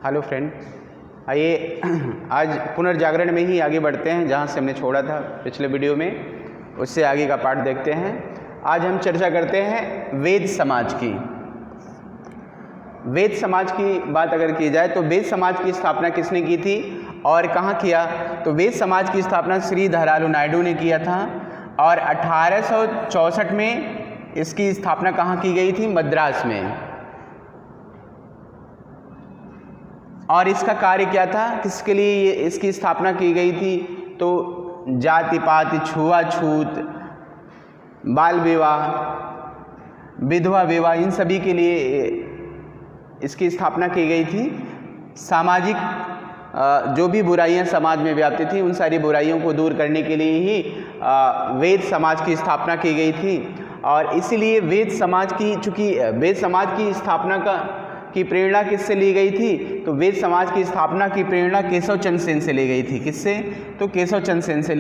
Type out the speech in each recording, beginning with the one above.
Hello friend, आइए आज पुनर्जागरण में ही आगे बढ़ते हैं जहाँ से हमने छोड़ा था पिछले वीडियो में, उससे आगे का पार्ट देखते हैं। आज हम चर्चा करते हैं वेद समाज की। वेद समाज की बात अगर की जाए तो वेद समाज की स्थापना किसने की थी और कहाँ किया? तो वेद समाज की स्थापना श्री धरालू नायडू ने किया था और 1864 में इसकी स्थापना कहाँ की गई थी? मद्रास में। और इसका कार्य क्या था, किसके लिए इसकी स्थापना की गई थी? तो जाति पाति, छुआछूत, बाल विवाह, विधवा विवाह, इन सभी के लिए इसकी स्थापना की गई थी। सामाजिक जो भी बुराइयां समाज में व्याप्त थी उन सारी बुराइयों को दूर करने के लिए ही वेद समाज की स्थापना की गई थी। और इसीलिए वेद समाज की, चूँकि वेद समाज की स्थापना की प्रेरणा किससे ली गई थी? तो वेद समाज की स्थापना की प्रेरणा केशव चंद्र सेन से ली गई थी। किससे? तो केशव चंद्र सेन से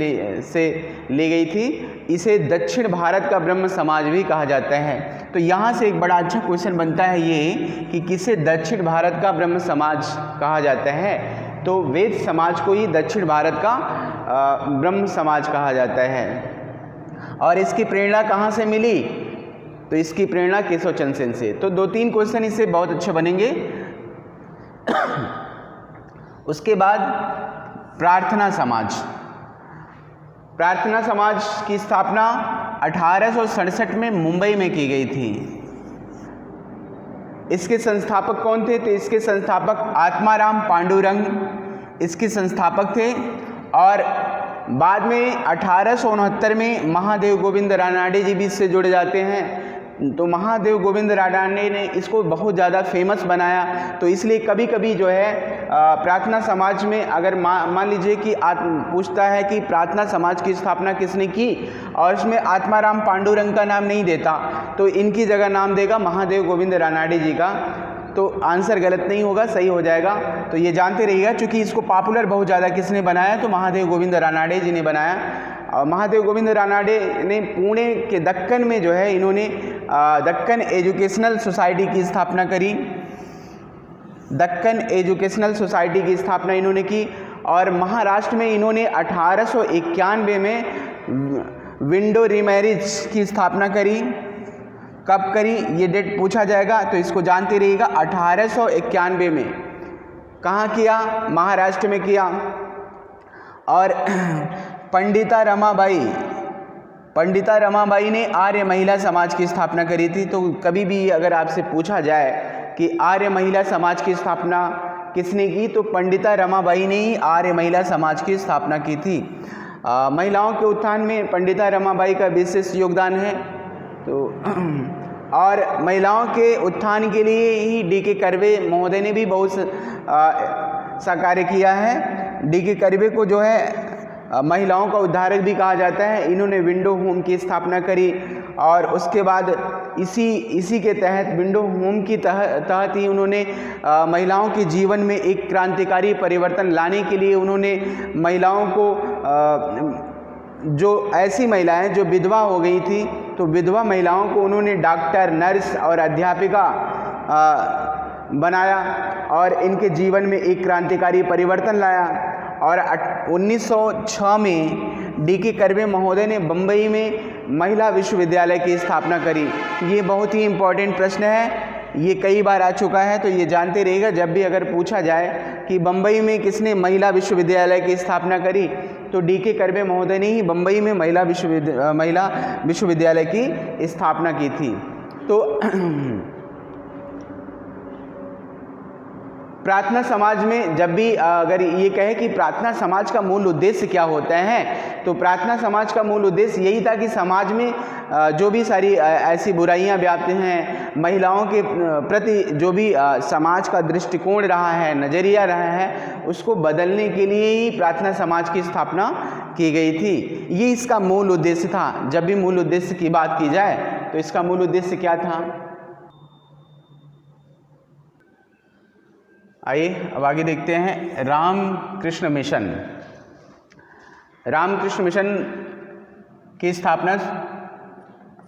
ली गई थी। इसे दक्षिण भारत का ब्रह्म समाज भी कहा जाता है। तो यहाँ से एक बड़ा अच्छा क्वेश्चन बनता है ये कि किसे दक्षिण भारत का ब्रह्म समाज कहा जाता है? तो वेद समाज को ही दक्षिण भारत का ब्रह्म समाज कहा जाता है। और इसकी प्रेरणा कहाँ से मिली? तो इसकी प्रेरणा केशव चंद्र सेन से। तो 2-3 क्वेश्चन इससे बहुत अच्छे बनेंगे। उसके बाद प्रार्थना समाज। प्रार्थना समाज की स्थापना 1867 में मुंबई में की गई थी। इसके संस्थापक कौन थे? तो इसके संस्थापक आत्माराम पांडुरंग इसके संस्थापक थे। और बाद में 1869 में महादेव गोविंद रानाडे जी भी इससे जुड़ जाते हैं। तो महादेव गोविंद रानाडे ने इसको बहुत ज़्यादा फेमस बनाया। तो इसलिए कभी कभी जो है प्रार्थना समाज में अगर मान लीजिए कि पूछता है कि प्रार्थना समाज की स्थापना किसने की और इसमें आत्माराम पांडुरंग का नाम नहीं देता, तो इनकी जगह नाम देगा महादेव गोविंद रानाडे जी का। तो आंसर गलत नहीं होगा, सही हो जाएगा। तो ये जानते रहिएगा, क्योंकि इसको पॉपुलर बहुत ज़्यादा किसने बनाया? तो महादेव गोविंद रानाडे जी ने बनाया। और महादेव गोविंद रानाडे ने पुणे के दक्कन में जो है इन्होंने दक्कन एजुकेशनल सोसाइटी की स्थापना करी। दक्कन एजुकेशनल सोसाइटी की स्थापना इन्होंने की। और महाराष्ट्र में इन्होंने 1891 में विंडो रीमैरिज की स्थापना करी। कब करी ये डेट पूछा जाएगा, तो इसको जानते रहिएगा। 1891 में। कहाँ किया? महाराष्ट्र में किया। और पंडिता रमाबाई ने आर्य महिला समाज की स्थापना करी थी। तो कभी भी अगर आपसे पूछा जाए कि आर्य महिला समाज की स्थापना किसने की, तो पंडिता रमाबाई ने ही आर्य महिला समाज की स्थापना की थी। महिलाओं के उत्थान में पंडिता रमाबाई का विशेष योगदान है। तो और महिलाओं के उत्थान के लिए ही D.K. कर्वे महोदय ने भी बहुत सा कार्य किया है। D.K. कर्वे को जो है महिलाओं का उद्धारक भी कहा जाता है। इन्होंने विंडो होम की स्थापना करी और उसके बाद इसी के तहत विंडो होम की तहत ही उन्होंने महिलाओं के जीवन में एक क्रांतिकारी परिवर्तन लाने के लिए उन्होंने महिलाओं को, जो ऐसी महिलाएं जो विधवा हो गई थी, तो विधवा महिलाओं को उन्होंने डॉक्टर, नर्स और अध्यापिका बनाया और इनके जीवन में एक क्रांतिकारी परिवर्तन लाया। और 1906 में D.K. कर्वे महोदय ने बम्बई में महिला विश्वविद्यालय की स्थापना करी। ये बहुत ही इम्पोर्टेंट प्रश्न है, ये कई बार आ चुका है, तो ये जानते रहिएगा। जब भी अगर पूछा जाए कि बम्बई में किसने महिला विश्वविद्यालय की स्थापना करी, तो D.K. कर्वे महोदय ने ही बम्बई में महिला विश्वविद्यालय की स्थापना की थी। तो प्रार्थना समाज में जब भी अगर ये कहे कि प्रार्थना समाज का मूल उद्देश्य क्या होता है, तो प्रार्थना समाज का मूल उद्देश्य यही था कि समाज में जो भी सारी ऐसी बुराइयां व्याप्त हैं, महिलाओं के प्रति जो भी समाज का दृष्टिकोण रहा है, नज़रिया रहा है, उसको बदलने के लिए ही प्रार्थना समाज की स्थापना की गई थी। ये इसका मूल उद्देश्य था। जब भी मूल उद्देश्य की बात की जाए तो इसका मूल उद्देश्य क्या था? आइए अब आगे देखते हैं रामकृष्ण मिशन। रामकृष्ण मिशन की स्थापना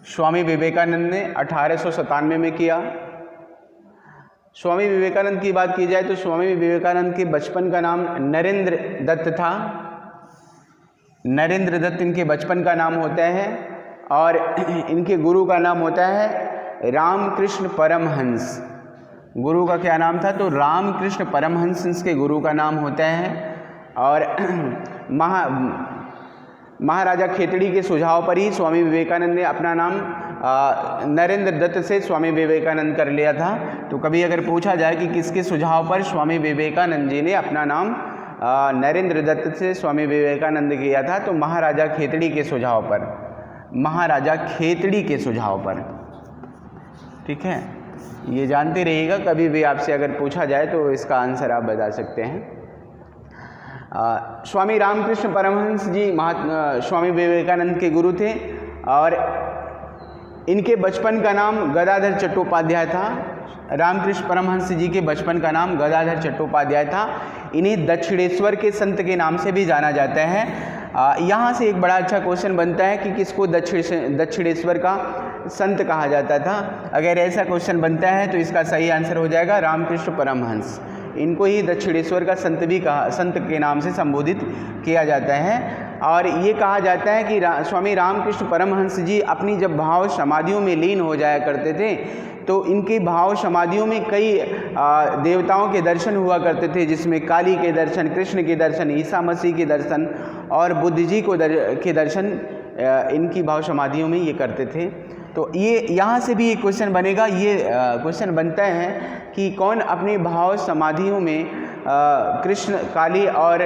स्वामी विवेकानंद ने 1897 में किया। स्वामी विवेकानंद की बात की जाए तो स्वामी विवेकानंद के बचपन का नाम नरेंद्र दत्त था। नरेंद्र दत्त इनके बचपन का नाम होता है और इनके गुरु का नाम होता है रामकृष्ण परमहंस। गुरु का क्या नाम था? तो रामकृष्ण परमहंस इसके गुरु का नाम होता है। और महाराजा खेतड़ी के सुझाव पर ही स्वामी विवेकानंद ने अपना नाम नरेंद्र दत्त से स्वामी विवेकानंद कर लिया था। तो कभी अगर पूछा जाए कि किसके सुझाव पर स्वामी विवेकानंद जी ने अपना नाम नरेंद्र दत्त से स्वामी विवेकानंद किया था, तो महाराजा खेतड़ी के सुझाव पर, महाराजा खेतड़ी के सुझाव पर। ठीक है, ये जानते रहिएगा, कभी भी आपसे अगर पूछा जाए तो इसका आंसर आप बता सकते हैं। स्वामी रामकृष्ण परमहंस जी स्वामी विवेकानंद के गुरु थे और इनके बचपन का नाम गदाधर चट्टोपाध्याय था। रामकृष्ण परमहंस जी के बचपन का नाम गदाधर चट्टोपाध्याय था। इन्हें दक्षिणेश्वर के संत के नाम से भी जाना जाता है। यहाँ से एक बड़ा अच्छा क्वेश्चन बनता है कि किसको दक्षिणेश्वर का संत कहा जाता था। अगर ऐसा क्वेश्चन बनता है तो इसका सही आंसर हो जाएगा रामकृष्ण परमहंस। इनको ही दक्षिणेश्वर का संत के नाम से संबोधित किया जाता है। और ये कहा जाता है कि स्वामी रामकृष्ण परमहंस जी अपनी जब भाव समाधियों में लीन हो जाया करते थे तो इनके भाव समाधियों में कई देवताओं के दर्शन हुआ करते थे, जिसमें काली के दर्शन, कृष्ण के दर्शन, ईसा मसीह के दर्शन और बुद्ध जी के दर्शन इनकी भाव समाधियों में ये करते थे। तो ये यहाँ से भी एक क्वेश्चन बनेगा, ये क्वेश्चन बनता है कि कौन अपनी भाव समाधियों में कृष्ण, काली और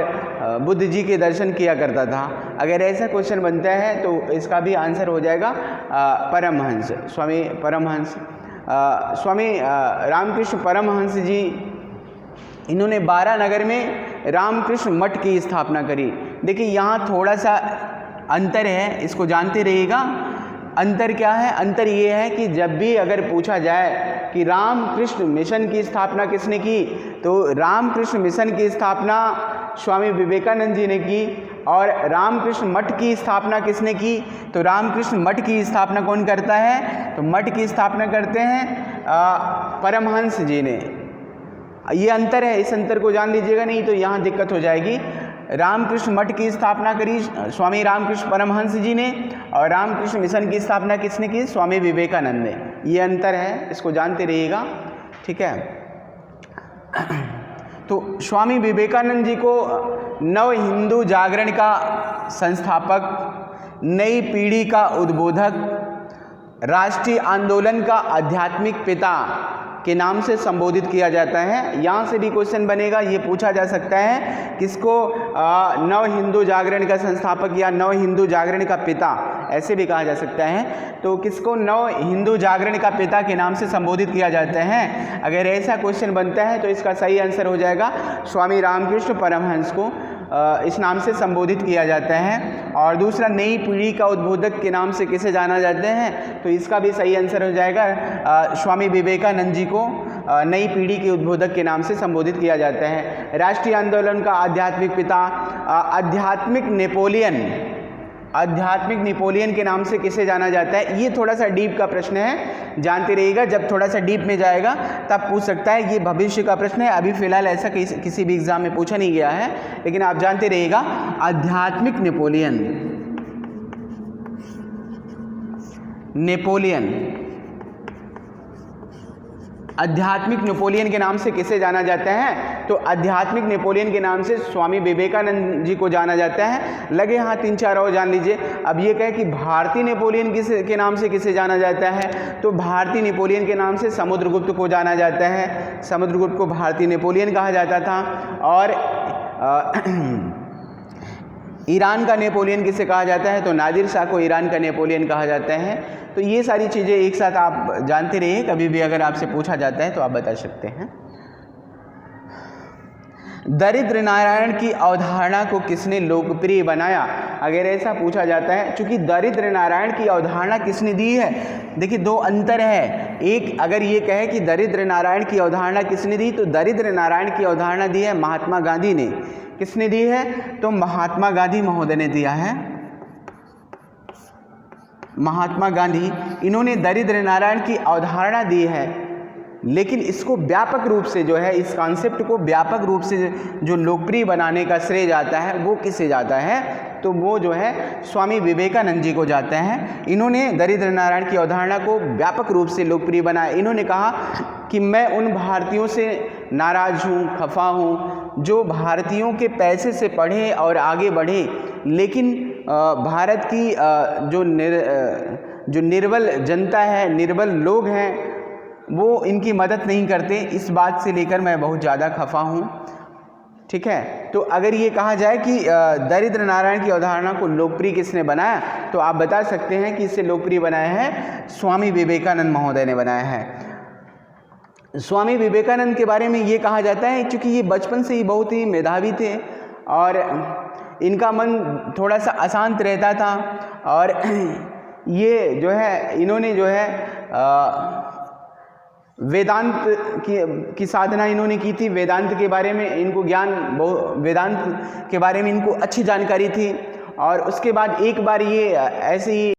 बुद्ध जी के दर्शन किया करता था। अगर ऐसा क्वेश्चन बनता है तो इसका भी आंसर हो जाएगा परमहंस, स्वामी परमहंस। स्वामी रामकृष्ण परमहंस जी इन्होंने बारानगर में रामकृष्ण मठ की स्थापना करी। देखिए यहाँ थोड़ा सा अंतर है, इसको जानते रहिएगा। अंतर क्या है? अंतर ये है कि जब भी अगर पूछा जाए कि रामकृष्ण मिशन की स्थापना किसने की, तो रामकृष्ण मिशन की स्थापना स्वामी विवेकानंद जी ने की। और रामकृष्ण मठ की स्थापना किसने की? तो रामकृष्ण मठ की स्थापना कौन करता है? तो मठ की स्थापना करते हैं परमहंस जी ने। ये अंतर है, इस अंतर को जान लीजिएगा, नहीं तो यहाँ दिक्कत हो जाएगी। रामकृष्ण मठ की स्थापना करी स्वामी रामकृष्ण परमहंस जी ने और रामकृष्ण मिशन की स्थापना किसने की? स्वामी विवेकानंद ने। ये अंतर है, इसको जानते रहिएगा। ठीक है, तो स्वामी विवेकानंद जी को नव हिंदू जागरण का संस्थापक, नई पीढ़ी का उद्बोधक, राष्ट्रीय आंदोलन का आध्यात्मिक पिता के नाम से संबोधित किया जाता है। यहाँ से भी क्वेश्चन बनेगा, ये पूछा जा सकता है किसको नव हिंदू जागरण का संस्थापक या नव हिंदू जागरण का पिता, ऐसे भी कहा जा सकता है। तो किसको नव हिंदू जागरण का पिता के नाम से संबोधित किया जाता है? अगर ऐसा क्वेश्चन बनता है तो इसका सही आंसर हो जाएगा स्वामी रामकृष्ण परमहंस को इस नाम से संबोधित किया जाता है। और दूसरा, नई पीढ़ी का उद्बोधक के नाम से किसे जाना जाते हैं? तो इसका भी सही आंसर हो जाएगा स्वामी विवेकानंद जी को नई पीढ़ी के उद्बोधक के नाम से संबोधित किया जाता है। राष्ट्रीय आंदोलन का आध्यात्मिक पिता, आध्यात्मिक नेपोलियन के नाम से किसे जाना जाता है? ये थोड़ा सा डीप का प्रश्न है, जानते रहिएगा। जब थोड़ा सा डीप में जाएगा तब पूछ सकता है, ये भविष्य का प्रश्न है। अभी फिलहाल ऐसा किसी भी एग्जाम में पूछा नहीं गया है, लेकिन आप जानते रहिएगा। आध्यात्मिक आध्यात्मिक नेपोलियन के नाम से किसे जाना जाता है? तो आध्यात्मिक नेपोलियन के नाम से स्वामी विवेकानंद जी को जाना जाता है। लगे हाँ 3-4 और जान लीजिए। अब ये कहे कि भारतीय नेपोलियन के नाम से किसे जाना जाता है? तो भारतीय नेपोलियन के नाम से समुद्रगुप्त को जाना जाता है। समुद्रगुप्त को भारतीय नेपोलियन कहा जाता था। और ईरान का नेपोलियन किसे कहा जाता है? तो नादिर शाह को ईरान का नेपोलियन कहा जाता है। तो ये सारी चीज़ें एक साथ आप जानते रहिए, कभी भी अगर आपसे पूछा जाता है तो आप बता सकते हैं। दरिद्र नारायण की अवधारणा को किसने लोकप्रिय बनाया? अगर ऐसा पूछा जाता है, चूंकि दरिद्र नारायण की अवधारणा किसने दी है, देखिए दो अंतर है। एक, अगर ये कहे कि दरिद्र नारायण की अवधारणा किसने दी, तो दरिद्र नारायण की अवधारणा दी है महात्मा गांधी ने। किसने दी है? तो महात्मा गांधी महोदय ने दिया है। महात्मा गांधी, इन्होंने दरिद्र नारायण की अवधारणा दी है। लेकिन इसको व्यापक रूप से जो है, इस कॉन्सेप्ट को व्यापक रूप से जो लोकप्रिय बनाने का श्रेय जाता है वो किसे जाता है, तो वो जो है स्वामी विवेकानंद जी को जाता है। इन्होंने दरिद्र नारायण की अवधारणा को व्यापक रूप से लोकप्रिय बनाया। इन्होंने कहा कि मैं उन भारतीयों से नाराज़ हूँ, खफा हूँ जो भारतीयों के पैसे से पढ़े और आगे बढ़े, लेकिन भारत की जो निर्बल जनता है, निर्बल लोग हैं, वो इनकी मदद नहीं करते। इस बात से लेकर मैं बहुत ज़्यादा खफा हूँ। ठीक है, तो अगर ये कहा जाए कि दरिद्र नारायण की अवधारणा को लोकप्रिय किसने बनाया, तो आप बता सकते हैं कि इसे लोकप्रिय बनाया है स्वामी विवेकानंद महोदय ने बनाया है। स्वामी विवेकानंद के बारे में ये कहा जाता है क्योंकि ये बचपन से ही बहुत ही मेधावी थे और इनका मन थोड़ा सा अशांत रहता था, और ये जो है इन्होंने जो है वेदांत की साधना इन्होंने की थी। वेदांत के बारे में इनको वेदांत के बारे में इनको अच्छी जानकारी थी। और उसके बाद एक बार ये ऐसे ही,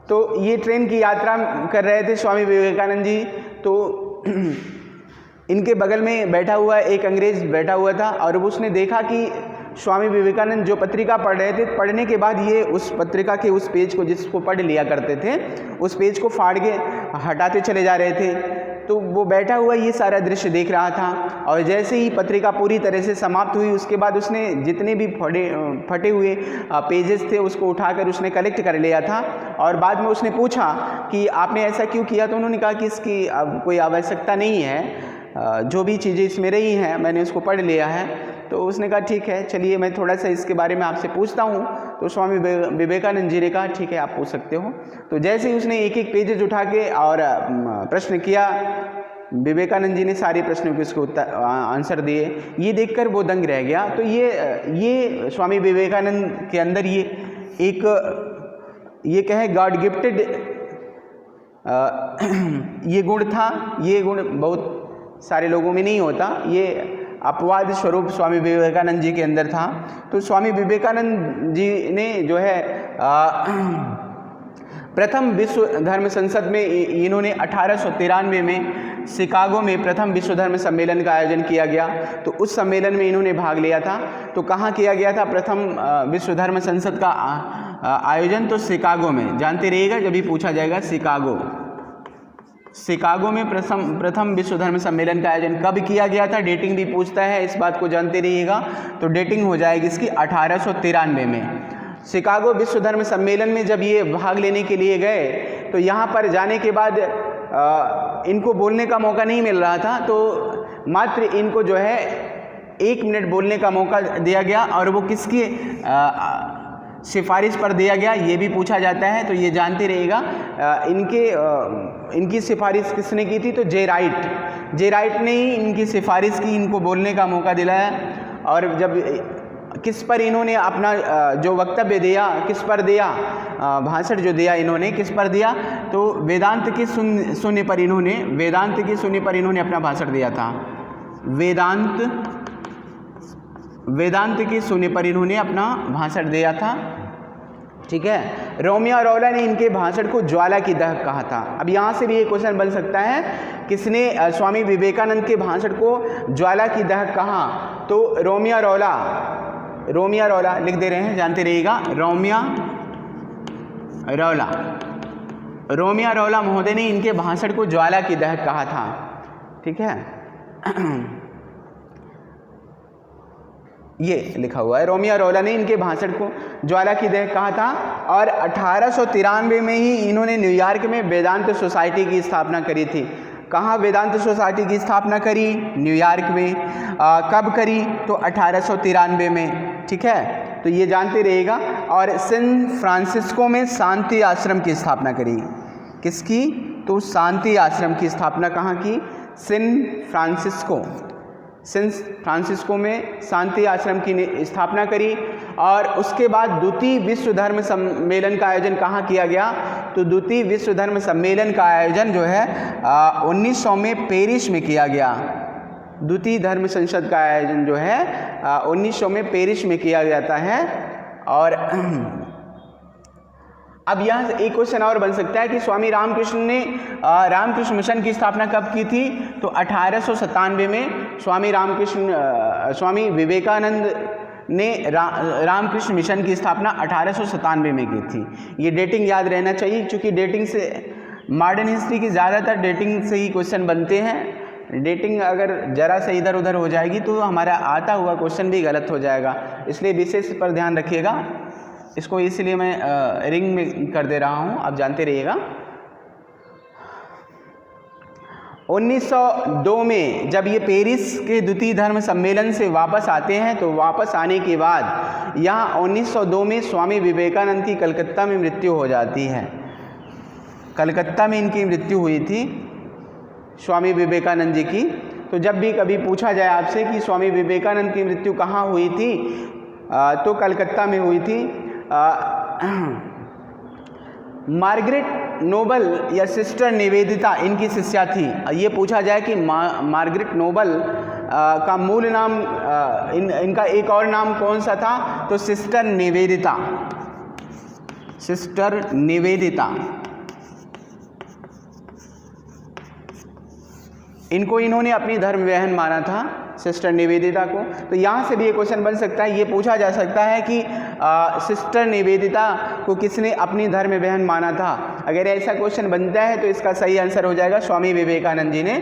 तो ये ट्रेन की यात्रा कर रहे थे स्वामी विवेकानंद जी, तो इनके बगल में बैठा हुआ एक अंग्रेज़ बैठा हुआ था, और उसने देखा कि स्वामी विवेकानंद जो पत्रिका पढ़ रहे थे, पढ़ने के बाद ये उस पत्रिका के उस पेज को, जिसको पढ़ लिया करते थे, उस पेज को फाड़ के हटाते चले जा रहे थे। तो वो बैठा हुआ ये सारा दृश्य देख रहा था, और जैसे ही पत्रिका पूरी तरह से समाप्त हुई, उसके बाद उसने जितने भी फटे हुए पेजेस थे उसको उठाकर उसने कलेक्ट कर लिया था। और बाद में उसने पूछा कि आपने ऐसा क्यों किया, तो उन्होंने कहा कि इसकी अब कोई आवश्यकता नहीं है, जो भी चीज़ें इसमें रही हैं मैंने उसको पढ़ लिया है। तो उसने कहा ठीक है, चलिए मैं थोड़ा सा इसके बारे में आपसे पूछता हूँ। तो स्वामी विवेकानंद जी ने कहा ठीक है, आप पूछ सकते हो। तो जैसे ही उसने एक एक पेजेज उठा के और प्रश्न किया, विवेकानंद जी ने सारे प्रश्नों के उसको आंसर दिए। ये देखकर वो दंग रह गया। तो ये स्वामी विवेकानंद के अंदर ये कहे गॉड गिफ्टेड ये गुण था। ये गुण बहुत सारे लोगों में नहीं होता, ये अपवाद स्वरूप स्वामी विवेकानंद जी के अंदर था। तो स्वामी विवेकानंद जी ने जो है प्रथम विश्व धर्म संसद में इन्होंने 1893 में शिकागो में प्रथम विश्व धर्म सम्मेलन का आयोजन किया गया। तो उस सम्मेलन में इन्होंने भाग लिया था। तो कहाँ किया गया था प्रथम विश्व धर्म संसद का आयोजन? तो शिकागो में। जानते रहिएगा, जब भी पूछा जाएगा शिकागो में प्रथम विश्व धर्म सम्मेलन का आयोजन कब किया गया था, डेटिंग भी पूछता है, इस बात को जानते रहिएगा। तो डेटिंग हो जाएगी इसकी 1893 में। शिकागो विश्व धर्म सम्मेलन में जब ये भाग लेने के लिए गए, तो यहाँ पर जाने के बाद इनको बोलने का मौका नहीं मिल रहा था, तो मात्र इनको जो है 1 मिनट बोलने का मौका दिया गया, और वो किसकी सिफारिश पर दिया गया ये भी पूछा जाता है। तो ये जानते रहिएगा, इनकी सिफारिश किसने की थी? तो जे राइट ने ही इनकी सिफारिश की, इनको बोलने का मौका दिलाया। और जब किस पर इन्होंने अपना जो वक्तव्य दिया, किस पर दिया, भाषण जो दिया इन्होंने किस पर दिया? तो वेदांत के शून्य पर इन्होंने अपना भाषण दिया था। वेदांत के शून्य पर इन्होंने अपना भाषण दिया था। ठीक है। रोमियो रोला ने इनके भाषण को ज्वाला की दहक कहा था। अब यहाँ से भी एक क्वेश्चन बन सकता है, किसने स्वामी विवेकानंद के भाषण को ज्वाला की दहक कहा? तो रोमियो रोला लिख दे रहे हैं, जानते रहिएगा। रोमियो रोला महोदय ने इनके भाषण को ज्वाला की दहक कहा था। ठीक है, ये लिखा हुआ है, रोमियो रोला ने इनके भाषण को ज्वाला की दहक कहा था। और 1893 में ही इन्होंने न्यूयॉर्क में वेदांत सोसाइटी की स्थापना करी थी। कहाँ वेदांत सोसाइटी की स्थापना करी? न्यूयॉर्क में। कब करी? तो 1893 में। ठीक है, तो ये जानते रहिएगा। और सैन फ्रांसिस्को में शांति आश्रम की स्थापना करी। किसकी? तो शांति आश्रम की स्थापना कहाँ की? सैन फ्रांसिस्को में शांति आश्रम की स्थापना करी। और उसके बाद द्वितीय विश्व धर्म सम्मेलन का आयोजन कहाँ किया गया? तो द्वितीय विश्व धर्म सम्मेलन का आयोजन जो है 1900 में पेरिस में किया गया। द्वितीय धर्म संसद का आयोजन जो है 1900 में पेरिस में किया जाता है। और अब यहाँ एक क्वेश्चन और बन सकता है कि स्वामी रामकृष्ण ने रामकृष्ण मिशन की स्थापना कब की थी? तो 1897 में स्वामी विवेकानंद ने रामकृष्ण मिशन की स्थापना 1897 में की थी। ये डेटिंग याद रहना चाहिए, क्योंकि डेटिंग से मॉडर्न हिस्ट्री की ज़्यादातर डेटिंग से ही क्वेश्चन बनते हैं। डेटिंग अगर जरा से इधर उधर हो जाएगी तो हमारा आता हुआ क्वेश्चन भी गलत हो जाएगा, इसलिए विशेष पर ध्यान रखिएगा। इसको इसलिए मैं रिंग में कर दे रहा हूँ, आप जानते रहिएगा। 1902 में जब ये पेरिस के द्वितीय धर्म सम्मेलन से वापस आते हैं, तो वापस आने के बाद यहाँ 1902 में स्वामी विवेकानंद की कलकत्ता में मृत्यु हो जाती है। कलकत्ता में इनकी मृत्यु हुई थी स्वामी विवेकानंद जी की। तो जब भी कभी पूछा जाए आपसे कि स्वामी विवेकानंद की मृत्यु कहाँ हुई थी, तो कलकत्ता में हुई थी। मार्गरेट नोबल या सिस्टर निवेदिता इनकी शिष्या थी। ये पूछा जाए कि मार्गरेट नोबल का मूल नाम, इनका एक और नाम कौन सा था, तो सिस्टर निवेदिता। सिस्टर निवेदिता, इनको इन्होंने अपनी धर्म बहन माना था, सिस्टर निवेदिता को। तो यहाँ से भी ये क्वेश्चन बन सकता है, ये पूछा जा सकता है कि सिस्टर निवेदिता को किसने अपनी धर्म बहन माना था। अगर ऐसा क्वेश्चन बनता है तो इसका सही आंसर हो जाएगा स्वामी विवेकानंद जी ने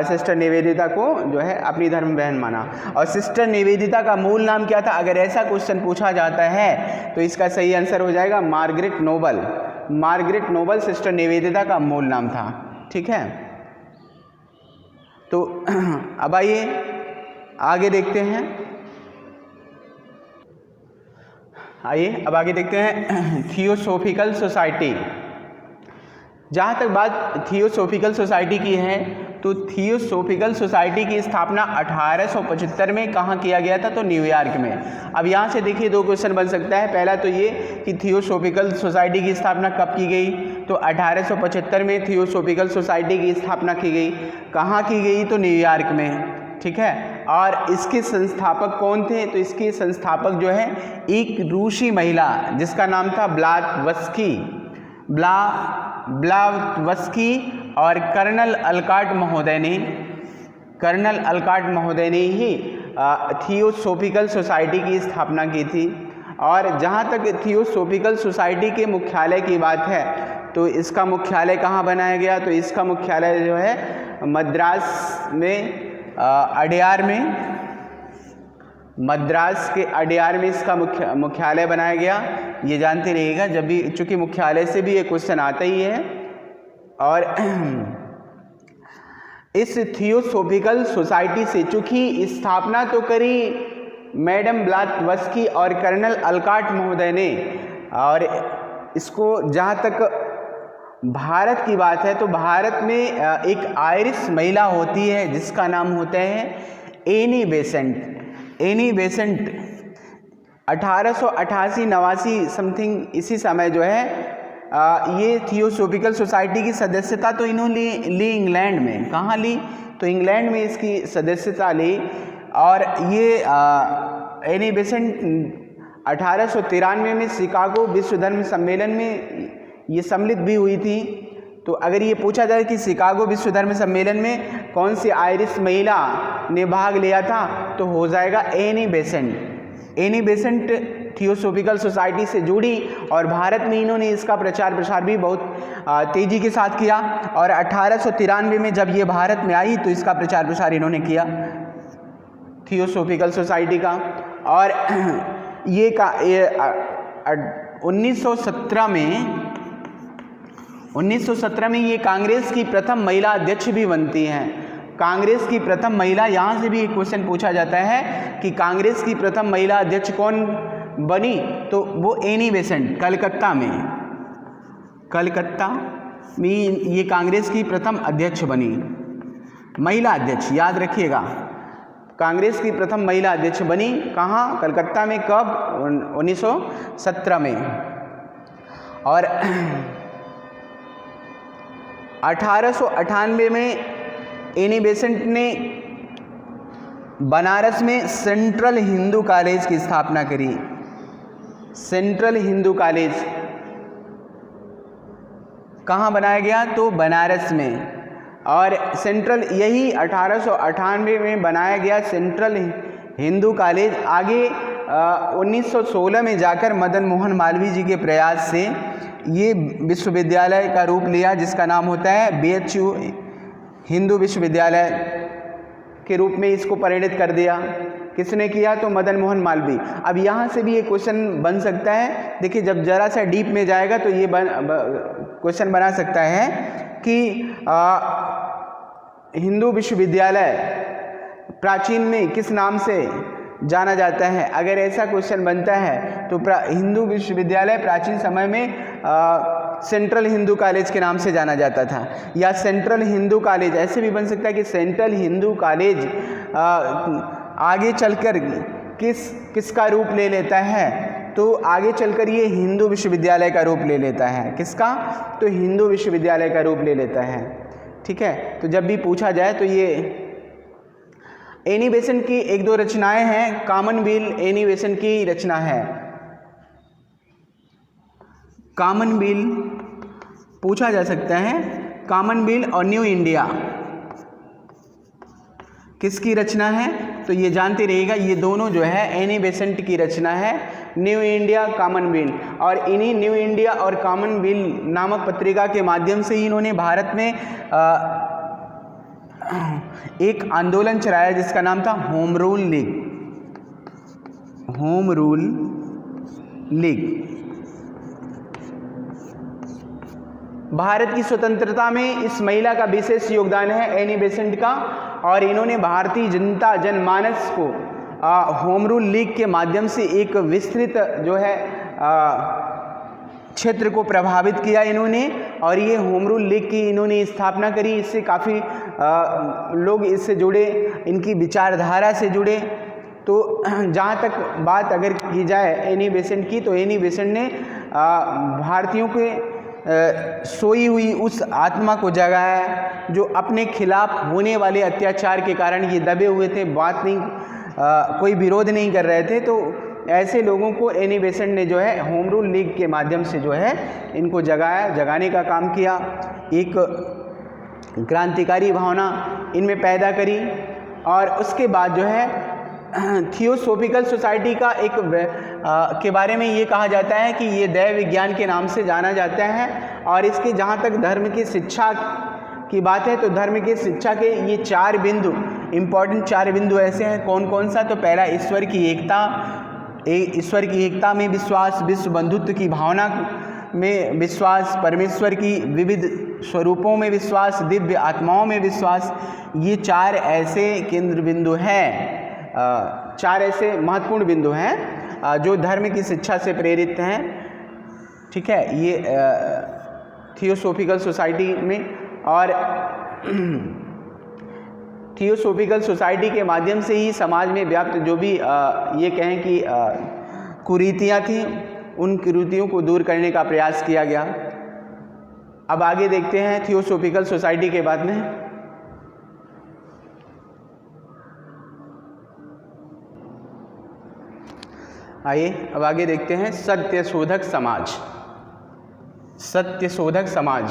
सिस्टर निवेदिता को जो है अपनी धर्म बहन माना। और सिस्टर निवेदिता का मूल नाम क्या था, अगर ऐसा क्वेश्चन पूछा जाता है तो इसका सही आंसर हो जाएगा Margaret Noble. Margaret Noble sister Nivedita का मूल नाम था। ठीक है, तो अब आइए आगे देखते हैं। आइए अब आगे देखते हैं थियोसॉफिकल सोसाइटी। जहाँ तक बात थियोसॉफिकल सोसाइटी की है, तो थियोसॉफिकल सोसाइटी की स्थापना 1875 में कहाँ किया गया था, तो न्यूयॉर्क में। अब यहाँ से देखिए दो क्वेश्चन बन सकता है। पहला तो ये कि थियोसॉफिकल सोसाइटी की स्थापना कब की गई, तो 1875 में थियोसॉफिकल सोसाइटी की स्थापना की गई। कहाँ की गई, तो न्यूयॉर्क में। ठीक है, और इसके संस्थापक कौन थे, तो इसके संस्थापक जो है एक रूसी महिला जिसका नाम था ब्लावत्स्की और कर्नल अलकाट महोदय ने ही थियोसॉफिकल सोसाइटी की स्थापना की थी। और जहाँ तक थियोसॉफिकल सोसाइटी के मुख्यालय की बात है, तो इसका मुख्यालय कहाँ बनाया गया, तो इसका मुख्यालय जो है मद्रास में अडयार में, मद्रास के अडयार में इसका मुख्यालय बनाया गया। ये जानते रहिएगा, जब भी, चूँकि मुख्यालय से भी ये क्वेश्चन आता ही है। और इस थियोसॉफिकल सोसाइटी से चूँकि स्थापना तो करी मैडम ब्लावत्स्की और कर्नल अलकाट महोदय ने, और इसको जहाँ तक भारत की बात है, तो भारत में एक आयरिश महिला होती है जिसका नाम होता है एनी बेसेंट। 1888-89 समथिंग इसी समय जो है ये थियोसॉफिकल सोसाइटी की सदस्यता तो इन्होंने ली इंग्लैंड में। कहाँ ली, तो इंग्लैंड में इसकी सदस्यता ली। और ये एनी बेसेंट 1893 में शिकागो विश्व धर्म सम्मेलन में ये सम्मिलित भी हुई थी। तो अगर ये पूछा जाए कि शिकागो विश्व धर्म सम्मेलन में कौन सी आयरिश महिला ने भाग लिया था, तो हो जाएगा एनी बेसेंट थियोसॉफिकल सोसाइटी से जुड़ी, और भारत में इन्होंने इसका प्रचार प्रसार भी बहुत तेज़ी के साथ किया। और 1893 में जब ये भारत में आई तो इसका प्रचार प्रसार इन्होंने किया थियोसॉफिकल सोसाइटी का। और ये 1917 में ये कांग्रेस की प्रथम महिला अध्यक्ष भी बनती हैं। कांग्रेस की प्रथम महिला, यहाँ से भी एक क्वेश्चन पूछा जाता है कि कांग्रेस की प्रथम महिला अध्यक्ष कौन बनी, तो वो एनी बेसेंट, कलकत्ता में ये कांग्रेस की प्रथम अध्यक्ष बनी, महिला अध्यक्ष, याद रखिएगा। कांग्रेस की प्रथम महिला अध्यक्ष बनी कहाँ, कलकत्ता में। कब, 1917 में। और 1898 में एनी बेसेंट ने बनारस में सेंट्रल हिंदू कॉलेज की स्थापना करी। सेंट्रल हिंदू कॉलेज कहाँ बनाया गया? तो बनारस में। और सेंट्रल यही 1898 में बनाया गया सेंट्रल हिंदू कॉलेज। आगे 1916 में जाकर मदन मोहन मालवीय जी के प्रयास से ये विश्वविद्यालय का रूप लिया, जिसका नाम होता है BHU हिंदू विश्वविद्यालय के रूप में इसको परिणित कर दिया। किसने किया? तो मदन मोहन मालवीय। अब यहाँ से भी ये क्वेश्चन बन सकता है, देखिए जब जरा सा डीप में जाएगा तो ये क्वेश्चन बना सकता है कि हिंदू विश्वविद्यालय प्राचीन में किस नाम से जाना जाता है। अगर ऐसा क्वेश्चन बनता है तो हिंदू विश्वविद्यालय प्राचीन समय में सेंट्रल हिंदू कॉलेज के नाम से जाना जाता था, या सेंट्रल हिंदू कॉलेज। ऐसे भी बन सकता है कि सेंट्रल हिंदू कॉलेज आगे चलकर किसका रूप ले लेता है? तो आगे चलकर ये हिंदू विश्वविद्यालय का रूप ले लेता है। किसका? तो हिंदू विश्वविद्यालय का रूप ले लेता है। ठीक है, तो जब भी पूछा जाए तो ये एनी बेसेंट की एक दो रचनाएं हैं। कॉमनवेल एनी बेसेंट की रचना है। कॉमनवेल पूछा जा सकता है, कॉमनवेल और न्यू इंडिया किसकी रचना है? तो ये जानते रहिएगा, ये दोनों जो है एनी बेसेंट की रचना है, न्यू इंडिया, कॉमनवेल। और इन्हीं न्यू इंडिया और कॉमनवेल नामक पत्रिका के माध्यम से ही इन्होंने भारत में एक आंदोलन चलाया जिसका नाम था home rule league. Home rule league Bharat की स्वतंत्रता में इस महिला का विशेष योगदान है, एनी बेसेंट का। और इन्होंने भारतीय जनता जनमानस को होम रूल लीग के माध्यम से एक विस्तृत जो है क्षेत्र को प्रभावित किया इन्होंने। और ये होम रूल लीग की इन्होंने स्थापना करी। इससे काफ़ी लोग इससे जुड़े, इनकी विचारधारा से जुड़े। तो जहाँ तक बात अगर की जाए एनी बेसेंट की, तो एनी बेसेंट ने भारतीयों के सोई हुई उस आत्मा को जगाया जो अपने खिलाफ होने वाले अत्याचार के कारण ये दबे हुए थे, बात नहीं कोई विरोध नहीं कर रहे थे। तो ऐसे लोगों को एनी बेसेंट ने जो है होम रूल लीग के माध्यम से जो है इनको जगाने का काम किया। एक क्रांतिकारी भावना इनमें पैदा करी। और उसके बाद जो है थियोसॉफिकल सोसाइटी का एक के बारे में ये कहा जाता है कि ये दैव विज्ञान के नाम से जाना जाता है। और इसके जहाँ तक धर्म की शिक्षा की बात है, तो धर्म की शिक्षा के ये 4 बिंदु, इम्पॉर्टेंट 4 बिंदु ऐसे हैं। कौन कौन सा? तो पहला, ईश्वर की एकता में विश्वास, विश्व बंधुत्व की भावना में विश्वास, परमेश्वर की विविध स्वरूपों में विश्वास, दिव्य आत्माओं में विश्वास। ये 4 ऐसे केंद्र बिंदु हैं, 4 ऐसे महत्वपूर्ण बिंदु हैं जो धर्म की शिक्षा से प्रेरित हैं। ठीक है, ये थियोसॉफिकल सोसाइटी में। और थियोसॉफिकल सोसाइटी के माध्यम से ही समाज में व्याप्त जो भी ये कहें कि कुरीतियाँ थीं, उन कुरीतियों को दूर करने का प्रयास किया गया। अब आगे देखते हैं थियोसॉफिकल सोसाइटी के बाद में। आइए अब आगे देखते हैं सत्यशोधक समाज। सत्यशोधक समाज।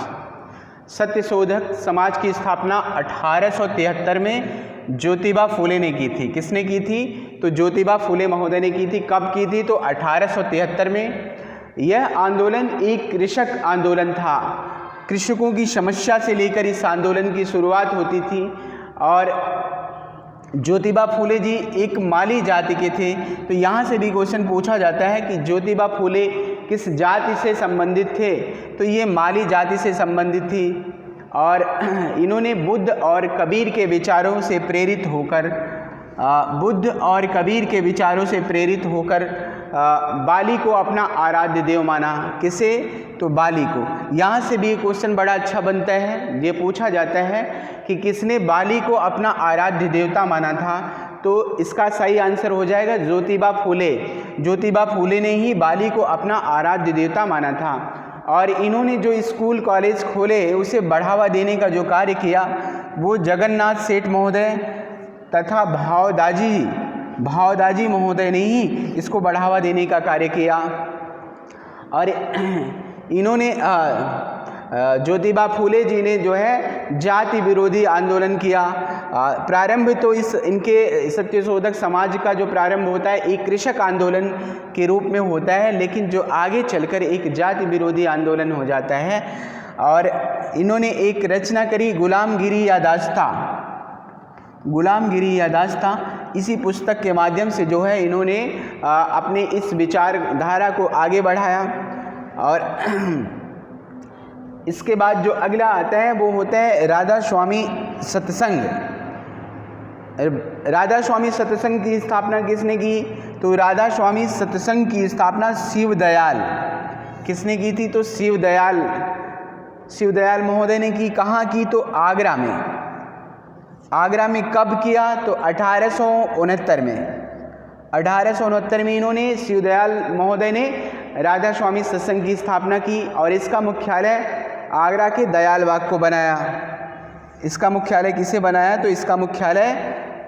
सत्यशोधक समाज की स्थापना 1873 में ज्योतिबा फुले ने की थी। किसने की थी? तो ज्योतिबा फुले महोदय ने की थी। कब की थी? तो 1873 में। यह आंदोलन एक कृषक आंदोलन था। कृषकों की समस्या से लेकर इस आंदोलन की शुरुआत होती थी। और ज्योतिबा फुले जी एक माली जाति के थे। तो यहाँ से भी क्वेश्चन पूछा जाता है कि ज्योतिबा फुले किस जाति से संबंधित थे? तो ये माली जाति से संबंधित थी। और इन्होंने बुद्ध और कबीर के विचारों से प्रेरित होकर बाली को अपना आराध्य देव माना। किसे? तो बाली को। यहाँ से भी क्वेश्चन बड़ा अच्छा बनता है। ये पूछा जाता है कि किसने बाली को अपना आराध्य देवता माना था? तो इसका सही आंसर हो जाएगा ज्योतिबा फुले। ज्योतिबा फुले ने ही बाली को अपना आराध्य देवता माना था। और इन्होंने जो स्कूल कॉलेज खोले उसे बढ़ावा देने का जो कार्य किया वो जगन्नाथ सेठ महोदय तथा भावदाजी महोदय ने ही इसको बढ़ावा देने का कार्य किया। और इन्होंने ज्योतिबा फूले जी ने जो है जाति विरोधी आंदोलन किया। प्रारंभ तो इनके सत्यशोधक समाज का जो प्रारंभ होता है एक कृषक आंदोलन के रूप में होता है, लेकिन जो आगे चलकर एक जाति विरोधी आंदोलन हो जाता है। और इन्होंने एक रचना करी गुलामगिरी या दास्तां। गुलामगिरी या दास्तां इसी पुस्तक के माध्यम से जो है इन्होंने अपने इस विचारधारा को आगे बढ़ाया। और इसके बाद जो अगला आता है वो होता है राधा स्वामी सत्संग। राधा स्वामी सत्संग की स्थापना किसने की? तो राधा स्वामी सत्संग की स्थापना शिवदयाल किसने की थी? तो शिवदयाल महोदय ने की। कहाँ की? तो आगरा में। आगरा में कब किया? तो 1869 में। 1869 में इन्होंने शिवदयाल महोदय ने राधा स्वामी सत्संग की स्थापना की और इसका मुख्यालय आगरा के दयाल बाग को बनाया। इसका मुख्यालय किसे बनाया? तो इसका मुख्यालय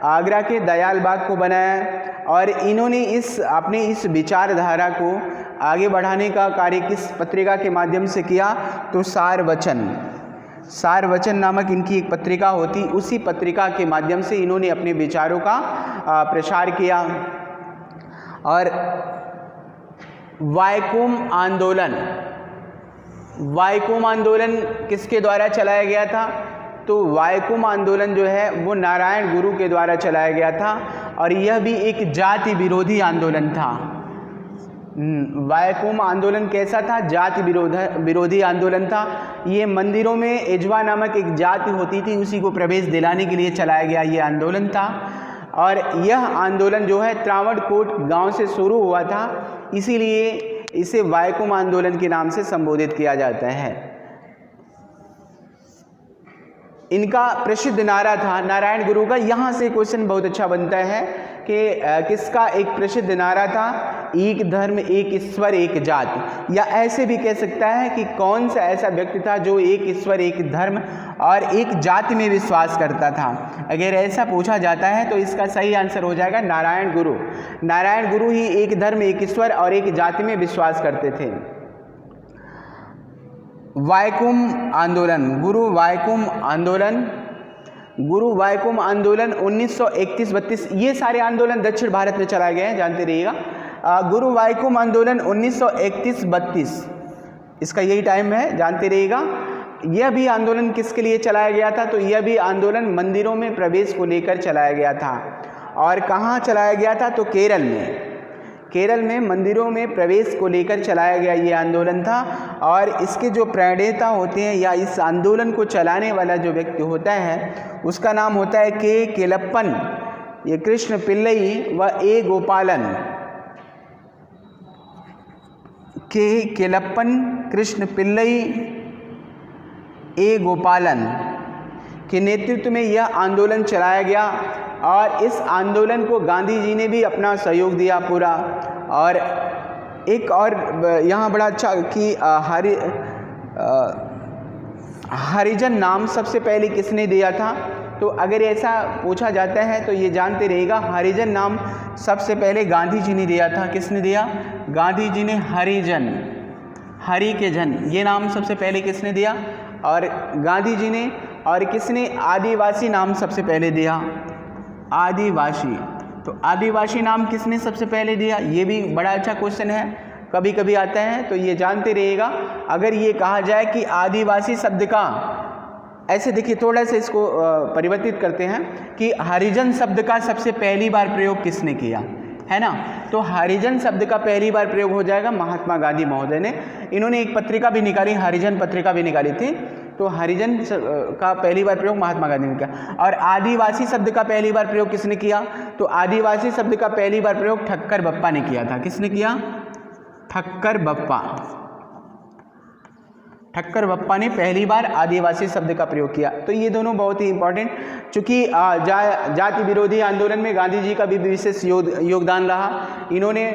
आगरा के दयाल बाग को बनाया। और इन्होंने अपने इस विचारधारा को आगे बढ़ाने का कार्य किस पत्रिका के माध्यम से किया? तो सार वचन नामक इनकी एक पत्रिका होती, उसी पत्रिका के माध्यम से इन्होंने अपने विचारों का प्रसार किया। और वायकोम आंदोलन किसके द्वारा चलाया गया था? तो वायकोम आंदोलन जो है वो नारायण गुरु के द्वारा चलाया गया था और यह भी एक जाति विरोधी आंदोलन था। वायकोम आंदोलन कैसा था? जाति विरोधी आंदोलन था। ये मंदिरों में एजवा नामक एक जाति होती थी, उसी को प्रवेश दिलाने के लिए चलाया गया ये आंदोलन था। और यह आंदोलन जो है त्रावणकोट गांव से शुरू हुआ था, इसीलिए इसे वायकोम आंदोलन के नाम से संबोधित किया जाता है। इनका प्रसिद्ध नारा था नारायण गुरु का। यहाँ से क्वेश्चन बहुत अच्छा बनता है कि किसका एक प्रसिद्ध नारा था? एक धर्म एक ईश्वर एक जाति। या ऐसे भी कह सकता है कि कौन सा ऐसा व्यक्ति था जो एक ईश्वर एक धर्म और एक जाति में विश्वास करता था? अगर ऐसा पूछा जाता है तो इसका सही आंसर हो जाएगा नारायण गुरु। नारायण गुरु ही एक धर्म एक ईश्वर और एक जाति में विश्वास करते थे। वायकोम आंदोलन, गुरु वायकोम आंदोलन 1931-32, ये सारे आंदोलन दक्षिण भारत में चलाए गए हैं, जानते रहिएगा। गुरु वायकोम आंदोलन 1931-32 इसका यही टाइम है, जानते रहिएगा। यह भी आंदोलन किसके लिए चलाया गया था? तो यह भी आंदोलन मंदिरों में प्रवेश को लेकर चलाया गया था। और कहाँ चलाया गया था? तो केरल में मंदिरों में प्रवेश को लेकर चलाया गया ये आंदोलन था। और इसके जो प्रणेता होते हैं या इस आंदोलन को चलाने वाला जो व्यक्ति होता है उसका नाम होता है के केलप्पन, ये कृष्ण पिल्लई व ए गोपालन। के केलप्पन, कृष्ण पिल्लई, ए गोपालन के नेतृत्व में यह आंदोलन चलाया गया। और इस आंदोलन को गांधी जी ने भी अपना सहयोग दिया पूरा। और एक और यहाँ बड़ा अच्छा कि हरिजन नाम सबसे पहले किसने दिया था? तो अगर ऐसा पूछा जाता है तो ये जानते रहिएगा, हरिजन नाम सबसे पहले गांधी जी ने दिया था। किसने दिया? गांधी जी ने हरिजन, हरि के जन, ये नाम सबसे पहले किसने दिया? और गांधी जी ने। और किसने आदिवासी नाम सबसे पहले दिया? आदिवासी। तो आदिवासी नाम किसने सबसे पहले दिया? ये भी बड़ा अच्छा क्वेश्चन है, कभी कभी आता है, तो ये जानते रहिएगा। अगर ये कहा जाए कि आदिवासी शब्द का, ऐसे देखिए थोड़ा सा इसको परिवर्तित करते हैं कि हरिजन शब्द का सबसे पहली बार प्रयोग किसने किया, है ना? तो हरिजन शब्द का पहली बार प्रयोग हो जाएगा महात्मा गांधी महोदय ने। इन्होंने एक पत्रिका भी निकाली, हरिजन पत्रिका भी निकाली थी। तो हरिजन का पहली बार प्रयोग महात्मा गांधी ने किया। और आदिवासी शब्द का पहली बार प्रयोग किसने किया? तो आदिवासी शब्द का पहली बार प्रयोग ठक्कर बप्पा ने किया था। किसने किया? ठक्कर बप्पा ने पहली बार आदिवासी शब्द का प्रयोग किया। तो ये दोनों बहुत ही इंपॉर्टेंट, चूँकि जाति विरोधी आंदोलन में गांधी जी का भी विशेष योगदान रहा। इन्होंने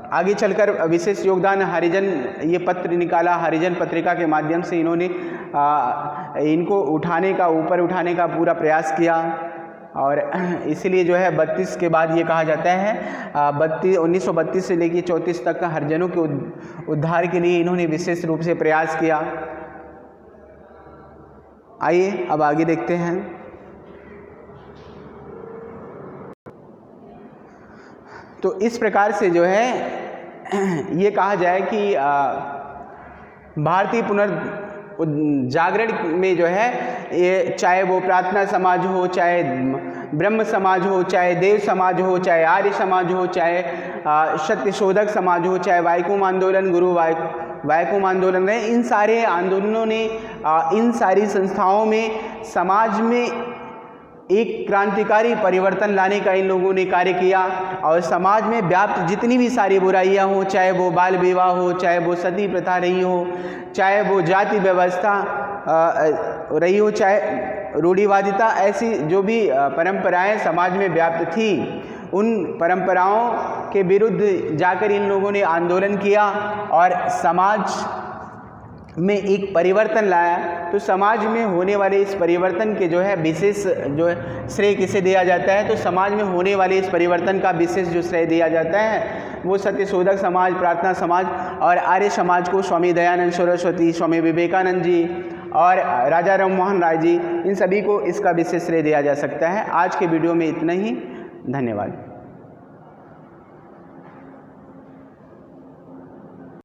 आगे चलकर विशेष योगदान हरिजन, ये पत्र निकाला, हरिजन पत्रिका के माध्यम से इन्होंने इनको ऊपर उठाने का पूरा प्रयास किया। और इसीलिए जो है 32 के बाद ये कहा जाता है 1932 से लेकर 34 तक का हरिजनों के उद्धार के लिए इन्होंने विशेष रूप से प्रयास किया। आइए अब आगे देखते हैं। तो इस प्रकार से जो है ये कहा जाए कि भारतीय पुनर्जागरण में जो है ये चाहे वो प्रार्थना समाज हो, चाहे ब्रह्म समाज हो, चाहे देव समाज हो, चाहे आर्य समाज हो, चाहे सत्यशोधक समाज हो, चाहे वायकुम आंदोलन, गुरु वायकुम आंदोलन है, इन सारे आंदोलनों ने इन सारी संस्थाओं में समाज में एक क्रांतिकारी परिवर्तन लाने का इन लोगों ने कार्य किया। और समाज में व्याप्त जितनी भी सारी बुराइयां हो, चाहे वो बाल विवाह हो, चाहे वो सती प्रथा रही हो, चाहे वो जाति व्यवस्था रही हो, चाहे रूढ़िवादिता, ऐसी जो भी परंपराएं समाज में व्याप्त थी, उन परंपराओं के विरुद्ध जाकर इन लोगों ने आंदोलन किया और समाज में एक परिवर्तन लाया। तो समाज में होने वाले इस परिवर्तन के जो है विशेष जो है श्रेय किसे दिया जाता है? तो समाज में होने वाले इस परिवर्तन का विशेष जो श्रेय दिया जाता है वो सत्यशोधक समाज, प्रार्थना समाज और आर्य समाज को स्वामी दयानंद सरस्वती, स्वामी विवेकानंद जी और राजा राम मोहन राय जी, इन सभी को इसका विशेष श्रेय दिया जा सकता है। आज के वीडियो में इतना ही। धन्यवाद।